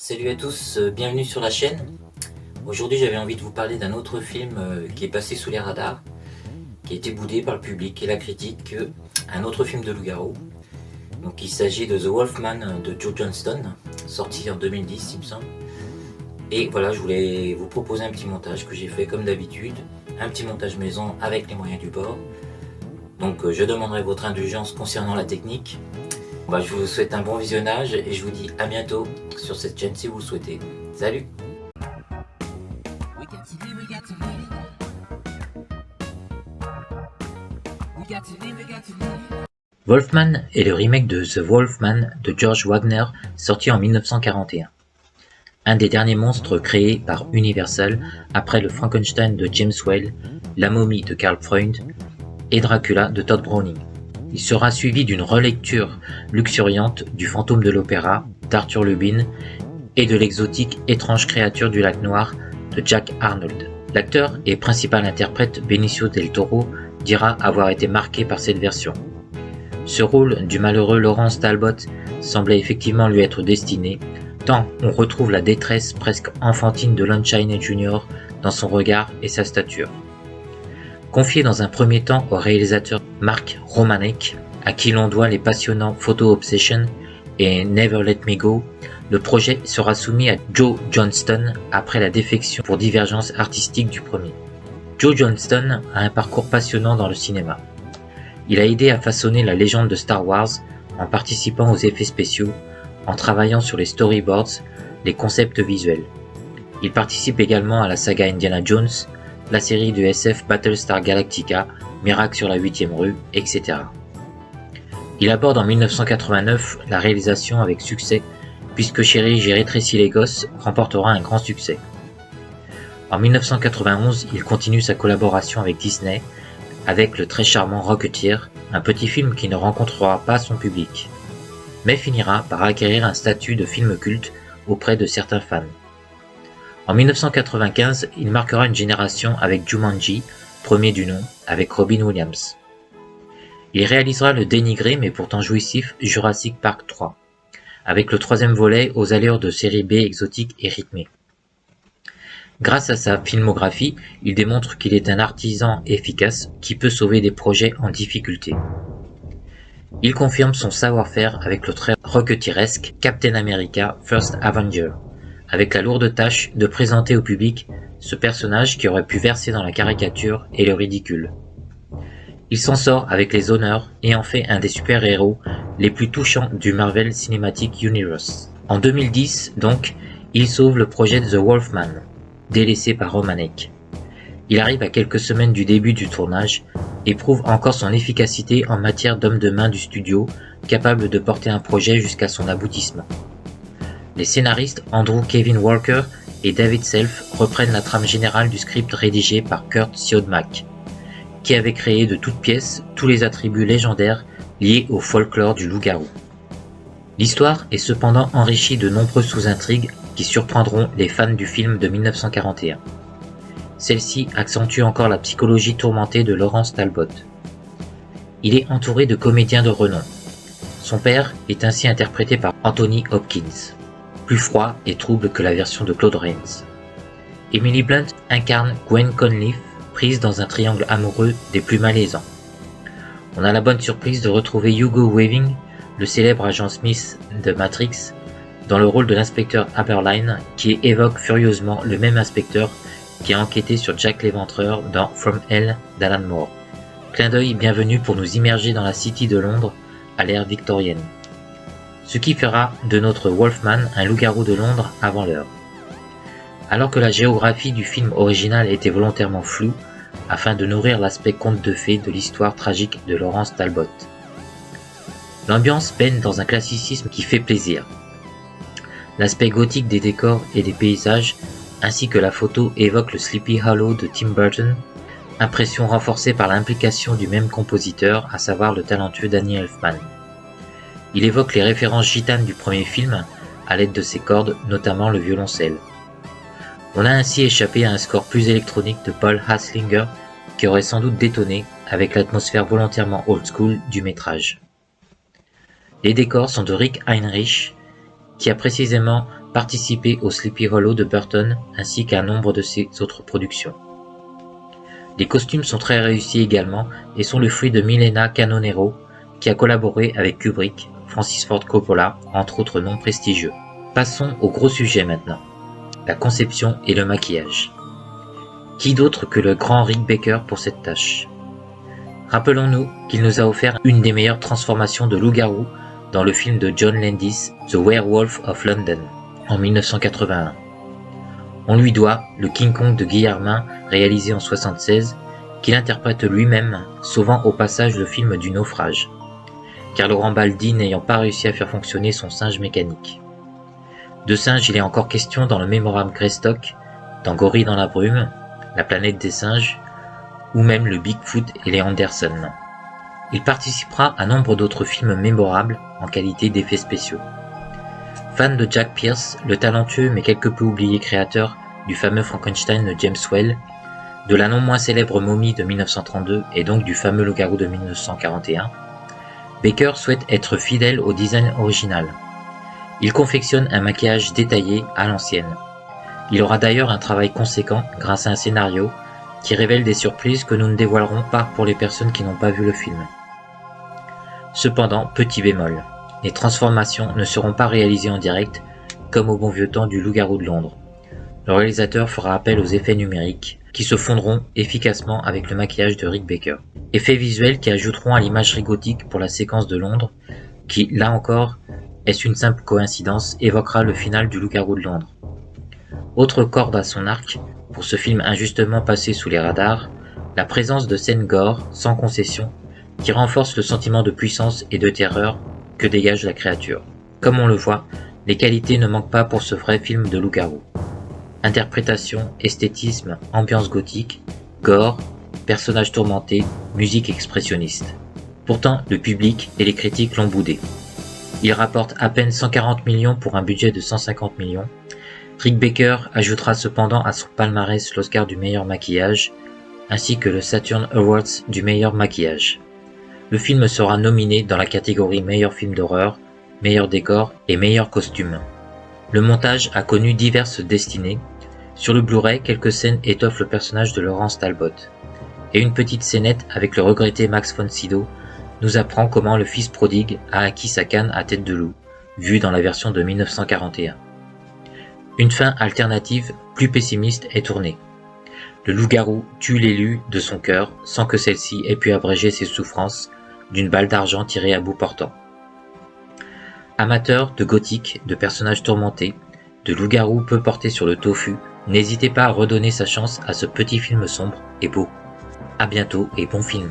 Salut à tous, bienvenue sur la chaîne. Aujourd'hui j'avais envie de vous parler d'un autre film qui est passé sous les radars, qui a été boudé par le public et la critique, un autre film de loup-garou. Donc il s'agit de The Wolfman de Joe Johnston, sorti en 2010 il me semble. Et voilà, je voulais vous proposer un petit montage que j'ai fait comme d'habitude, un petit montage maison avec les moyens du bord. Donc je demanderai votre indulgence concernant la technique. Je vous souhaite un bon visionnage et je vous dis à bientôt sur cette chaîne si vous le souhaitez. Salut! Wolfman est le remake de The Wolfman de George Wagner sorti en 1941. Un des derniers monstres créés par Universal après le Frankenstein de James Whale, la momie de Karl Freund et Dracula de Todd Browning. Il sera suivi d'une relecture luxuriante du Fantôme de l'Opéra d'Arthur Lubin et de l'exotique Étrange créature du lac Noir de Jack Arnold. L'acteur et principal interprète Benicio del Toro dira avoir été marqué par cette version. Ce rôle du malheureux Lawrence Talbot semblait effectivement lui être destiné, tant on retrouve la détresse presque enfantine de Lon Chaney Jr. dans son regard et sa stature. Confié dans un premier temps au réalisateur Mark Romanek, à qui l'on doit les passionnants Photo Obsession et Never Let Me Go, le projet sera soumis à Joe Johnston après la défection pour divergence artistique du premier. Joe Johnston a un parcours passionnant dans le cinéma. Il a aidé à façonner la légende de Star Wars en participant aux effets spéciaux, en travaillant sur les storyboards, les concepts visuels. Il participe également à la saga Indiana Jones, la série de SF Battlestar Galactica, Miracle sur la 8e rue, etc. Il aborde en 1989 la réalisation avec succès, puisque Chérie, j'ai rétréci les gosses remportera un grand succès. En 1991, il continue sa collaboration avec Disney, avec le très charmant Rocketeer, un petit film qui ne rencontrera pas son public, mais finira par acquérir un statut de film culte auprès de certains fans. En 1995, il marquera une génération avec Jumanji, premier du nom, avec Robin Williams. Il réalisera le dénigré mais pourtant jouissif Jurassic Park 3, avec le troisième volet aux allures de série B exotique et rythmée. Grâce à sa filmographie, il démontre qu'il est un artisan efficace qui peut sauver des projets en difficulté. Il confirme son savoir-faire avec le très rocketeeresque Captain America First Avenger, avec la lourde tâche de présenter au public ce personnage qui aurait pu verser dans la caricature et le ridicule. Il s'en sort avec les honneurs et en fait un des super-héros les plus touchants du Marvel Cinematic Universe. En 2010, donc, il sauve le projet de The Wolfman, délaissé par Romanek. Il arrive à quelques semaines du début du tournage et prouve encore son efficacité en matière d'homme de main du studio, capable de porter un projet jusqu'à son aboutissement. Les scénaristes Andrew Kevin Walker et David Self reprennent la trame générale du script rédigé par Kurt Siodmak, qui avait créé de toutes pièces tous les attributs légendaires liés au folklore du loup-garou. L'histoire est cependant enrichie de nombreuses sous-intrigues qui surprendront les fans du film de 1941. Celle-ci accentue encore la psychologie tourmentée de Lawrence Talbot. Il est entouré de comédiens de renom. Son père est ainsi interprété par Anthony Hopkins, plus froid et trouble que la version de Claude Rains. Emily Blunt incarne Gwen Conliffe, prise dans un triangle amoureux des plus malaisants. On a la bonne surprise de retrouver Hugo Weaving, le célèbre agent Smith de Matrix, dans le rôle de l'inspecteur Aberline, qui évoque furieusement le même inspecteur qui a enquêté sur Jack l'Éventreur dans From Hell d'Alan Moore. Clin d'œil bienvenu pour nous immerger dans la City de Londres à l'ère victorienne. Ce qui fera de notre Wolfman un loup-garou de Londres avant l'heure. Alors que la géographie du film original était volontairement floue, afin de nourrir l'aspect conte de fées de l'histoire tragique de Lawrence Talbot. L'ambiance baigne dans un classicisme qui fait plaisir. L'aspect gothique des décors et des paysages, ainsi que la photo évoque le Sleepy Hollow de Tim Burton, impression renforcée par l'implication du même compositeur, à savoir le talentueux Danny Elfman. Il évoque les références gitanes du premier film, à l'aide de ses cordes, notamment le violoncelle. On a ainsi échappé à un score plus électronique de Paul Haslinger, qui aurait sans doute détonné avec l'atmosphère volontairement old school du métrage. Les décors sont de Rick Heinrich qui a précisément participé au Sleepy Hollow de Burton ainsi qu'à un nombre de ses autres productions. Les costumes sont très réussis également et sont le fruit de Milena Canonero, qui a collaboré avec Kubrick, Francis Ford Coppola, entre autres noms prestigieux. Passons au gros sujet maintenant, la conception et le maquillage. Qui d'autre que le grand Rick Baker pour cette tâche? Rappelons-nous qu'il nous a offert une des meilleures transformations de loup-garou dans le film de John Landis, The Werewolf of London, en 1981. On lui doit le King Kong de Guillermin, réalisé en 1976, qu'il interprète lui-même, sauvant au passage le film du naufrage, car Laurent Baldi n'ayant pas réussi à faire fonctionner son singe mécanique. De singe, il est encore question dans le mémorable Greystock, dans Gorille dans la brume, La planète des singes, ou même le Bigfoot et les Anderson. Il participera à nombre d'autres films mémorables en qualité d'effets spéciaux. Fan de Jack Pierce, le talentueux mais quelque peu oublié créateur du fameux Frankenstein de James Whale, de la non moins célèbre Momie de 1932 et donc du fameux Loup-garou de 1941, Baker souhaite être fidèle au design original. Il confectionne un maquillage détaillé à l'ancienne. Il aura d'ailleurs un travail conséquent grâce à un scénario qui révèle des surprises que nous ne dévoilerons pas pour les personnes qui n'ont pas vu le film. Cependant, petit bémol, les transformations ne seront pas réalisées en direct comme au bon vieux temps du Loup-garou de Londres. Le réalisateur fera appel aux effets numériques qui se fondront efficacement avec le maquillage de Rick Baker. Effets visuels qui ajouteront à l'imagerie gothique pour la séquence de Londres qui, là encore, est-ce une simple coïncidence, évoquera le final du Loup-garou de Londres. Autre corde à son arc, pour ce film injustement passé sous les radars, la présence de scènes gore, sans concession, qui renforcent le sentiment de puissance et de terreur que dégage la créature. Comme on le voit, les qualités ne manquent pas pour ce vrai film de loup-garou. Interprétation, esthétisme, ambiance gothique, gore, personnages tourmentés, musique expressionniste. Pourtant, le public et les critiques l'ont boudé. Il rapporte à peine 140 millions pour un budget de 150 millions. Rick Baker ajoutera cependant à son palmarès l'Oscar du meilleur maquillage, ainsi que le Saturn Awards du meilleur maquillage. Le film sera nominé dans la catégorie meilleur film d'horreur, meilleur décor et meilleur costume. Le montage a connu diverses destinées. Sur le Blu-ray, quelques scènes étoffent le personnage de Laurence Talbot. Et une petite scénette avec le regretté Max von Sydow nous apprend comment le fils prodigue a acquis sa canne à tête de loup, vue dans la version de 1941. Une fin alternative plus pessimiste est tournée. Le loup-garou tue l'élu de son cœur sans que celle-ci ait pu abréger ses souffrances d'une balle d'argent tirée à bout portant. Amateurs de gothique, de personnages tourmentés, de loup-garou peu portés sur le tofu, n'hésitez pas à redonner sa chance à ce petit film sombre et beau. À bientôt et bon film.